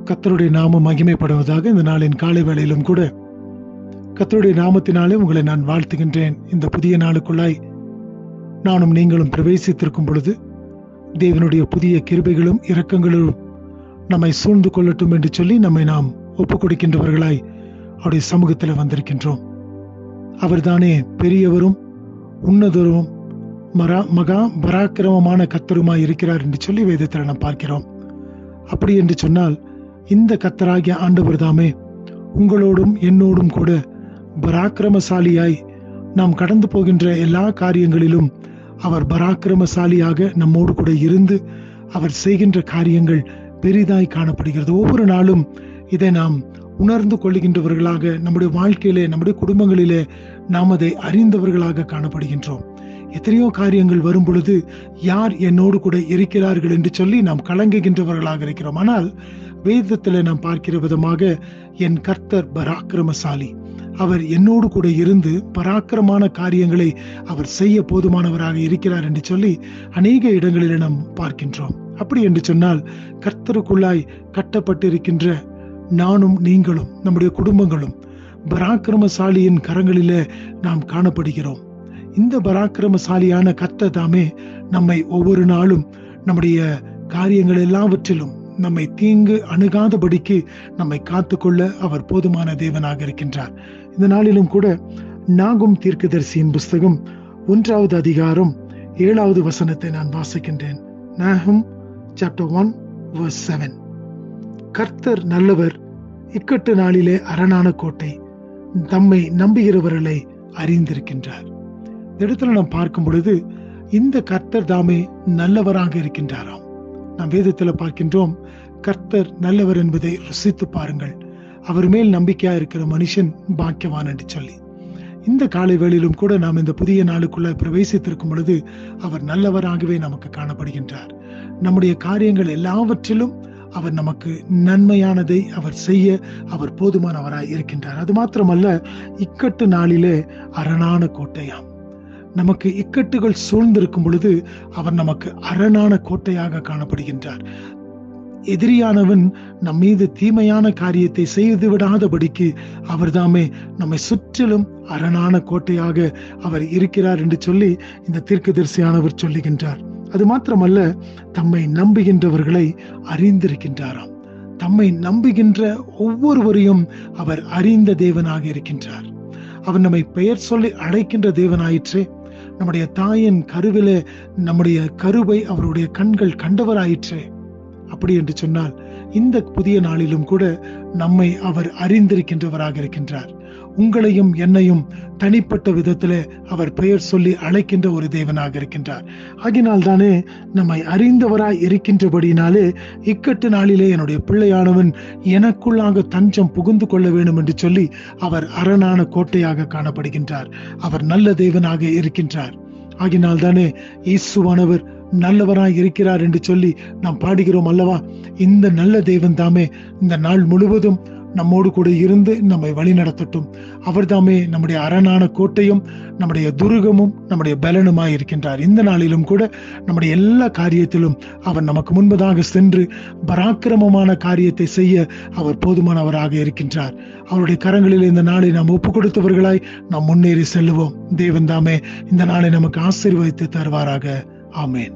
கர்த்தருடைய நாமம் மகிமைப்படுவதாக. இந்த நாளின் காலை வேளையிலும் கூட கர்த்தருடைய நாமத்தினாலே உங்களை நான் வாழ்த்துகின்றேன். இந்த புதிய நாளுக்குள்ளாய் நானும் நீங்களும் பிரவேசித்திருக்கும் பொழுது தேவனுடைய புதிய கிருபைகளும் இரக்கங்களும் நம்மை சூழ்ந்து கொள்ளட்டும் என்று சொல்லி நம்மை நாம் ஒப்புக் கொடுக்கின்றவர்களாய் அவருடைய சமூகத்தில் வந்திருக்கின்றோம். அவர்தானே பெரியவரும் உன்னதரும் மகா பராக்கிரமமான கர்த்தருமாய் இருக்கிறார் என்று சொல்லி வேதத்தில் நாம் பார்க்கிறோம். அப்படி என்று சொன்னால் இந்த கர்த்தராகிய ஆண்டவர் தாமே உங்களோடும் என்னோடும் கூட பராக்கிரமசாலியாய் நாம் கடந்து போகின்ற எல்லா காரியங்களிலும் அவர் பராக்கிரமசாலியாக நம்மோடு கூட இருந்து அவர் செய்கின்ற காரியங்கள் பெரிதாய் காணப்படுகிறது. ஒவ்வொரு நாளும் இதை நாம் உணர்ந்து கொள்ளுகின்றவர்களாக நம்முடைய வாழ்க்கையிலே, நம்முடைய குடும்பங்களிலே நாம் அதை அறிந்தவர்களாக காணப்படுகின்றோம். எத்தனையோ காரியங்கள் வரும் பொழுது யார் என்னோடு கூட இருக்கிறார்கள் என்று சொல்லி நாம் கலங்குகின்றவர்களாக இருக்கிறோம். ஆனால் வேதத்தில் நாம் பார்க்கிற விதமாக என் கர்த்தர் பராக்கிரமசாலி, அவர் என்னோடு கூட இருந்து பராக்கிரமான காரியங்களை அவர் செய்ய போதுமானவராக இருக்கிறார் என்று சொல்லி அநேக இடங்களில் நாம் பார்க்கின்றோம். அப்படி என்று சொன்னால் கர்த்தருக்குள்ளாய் கட்டப்பட்டிருக்கின்ற நானும் நீங்களும் நம்முடைய குடும்பங்களும் பராக்கிரமசாலியின் கரங்களிலே நாம் காணப்படுகிறோம். இந்த பராக்கிரமசாலியான கர்த்தர் தாமே நம்மை ஒவ்வொரு நாளும் நம்முடைய காரியங்கள் எல்லாவற்றிலும் நம்மை தீங்கு அணுகாதபடிக்கு நம்மை காத்துக்கொள்ள அவர் போதுமான தேவனாக இருக்கின்றார். இந்த நாளிலும் கூட நாகும் தீர்க்கதரிசியின் புஸ்தகம் 1வது அதிகாரம் 7வது வசனத்தை நான் வாசிக்கின்றேன். நாகும் chapter 1 verse 7. கர்த்தர் நல்லவர், இக்கட்டு நாளிலே அரணான கோட்டை, தம்மை நம்புகிறவர்களை அறிந்திருக்கின்றார். இந்த இடத்துல நாம் பார்க்கும் பொழுது இந்த கர்த்தர் தாமே நல்லவராக இருக்கின்றாராம். நாம் வேதத்தில் பார்க்கின்றோம், கர்த்தர் நல்லவர் என்பதை ருசித்து பாருங்கள், அவர் மேல் நம்பிக்கையா இருக்கிற மனுஷன் பாக்கியவான் என்று சொல்லி. இந்த காலை வேளையிலும் கூட நாம் இந்த புதிய நாளுக்குள்ள பிரவேசித்திருக்கும் பொழுது அவர் நல்லவராகவே நமக்கு காணப்படுகின்றார். நம்முடைய காரியங்கள் எல்லாவற்றிலும் அவர் நமக்கு நன்மையானதை அவர் செய்ய அவர் போதுமானவராய் இருக்கின்றார். அது மாத்திரமல்ல, இக்கட்டு நாளிலே அரணான கோட்டையாம். நமக்கு இக்கட்டுகள் சூழ்ந்திருக்கும் பொழுது அவர் நமக்கு அரணான கோட்டையாக காணப்படுகின்றார். எதிரியானவன் நம் மீது தீமையான காரியத்தை செய்து விடாதபடிக்கு அவர் தாமே நம்மை சுற்றிலும் அரணான கோட்டையாக அவர் இருக்கிறார் என்று சொல்லி இந்த தீர்க்கதரிசியானவர் சொல்லுகின்றார். அது மாத்திரமல்ல, தம்மை நம்புகின்றவர்களை அறிந்திருக்கின்றாராம். தம்மை நம்புகின்ற ஒவ்வொருவரையும் அவர் அறிந்த தேவனாக இருக்கின்றார். அவர் நம்மை பெயர் சொல்லி அழைக்கின்ற தேவனாயிற்றே. நம்முடைய தாயின் கருவிலே நம்முடைய கருவை அவருடைய கண்கள் கண்டவராயிற்றே. அப்படி என்று சொன்னால் இந்த புதிய நாளிலும் கூட நம்மை அவர் அறிந்திருக்கின்றவராக இருக்கின்றார். உங்களையும் என்னையும் தனிப்பட்ட விதத்திலே அவர் பெயர் சொல்லி அழைக்கின்ற ஒரு தேவனாக இருக்கின்றார். ஆகினால் தானே நம்மை அறிந்தவராய் இருக்கின்றபடினாலே இக்கட்டு நாளிலே என்னுடைய பிள்ளையானவன் எனக்குள்ளாக தஞ்சம் புகுந்து கொள்ள வேண்டும் என்று சொல்லி அவர் அரணான கோட்டையாக காணப்படுகின்றார். அவர் நல்ல தேவனாக இருக்கின்றார். ஆகினால் தானே இயேசுவானவர் நல்லவராய் இருக்கிறார் என்று சொல்லி நாம் பாடுகிறோம் அல்லவா? இந்த நல்ல தேவன் தாமே இந்த நாள் முழுவதும் நம்மோடு கூட இருந்து நம்மை வழி நடத்தட்டும். அவர் தாமே நம்முடைய அரணான கோட்டையும் நம்முடைய துருகமும் நம்முடைய பலனுமாய் இருக்கின்றார். இந்த நாளிலும் கூட நம்முடைய எல்லா காரியத்திலும் அவர் நமக்கு முன்பதாக சென்று பராக்கிரமமான காரியத்தை செய்ய அவர் போதுமானவராக இருக்கின்றார். அவருடைய கரங்களில் இந்த நாளை நாம் ஒப்புக் கொடுத்தவர்களாய் நாம் முன்னேறி செல்லுவோம். தேவன் தாமே இந்த நாளை நமக்கு ஆசீர்வதித்து தருவாராக. ஆமென்.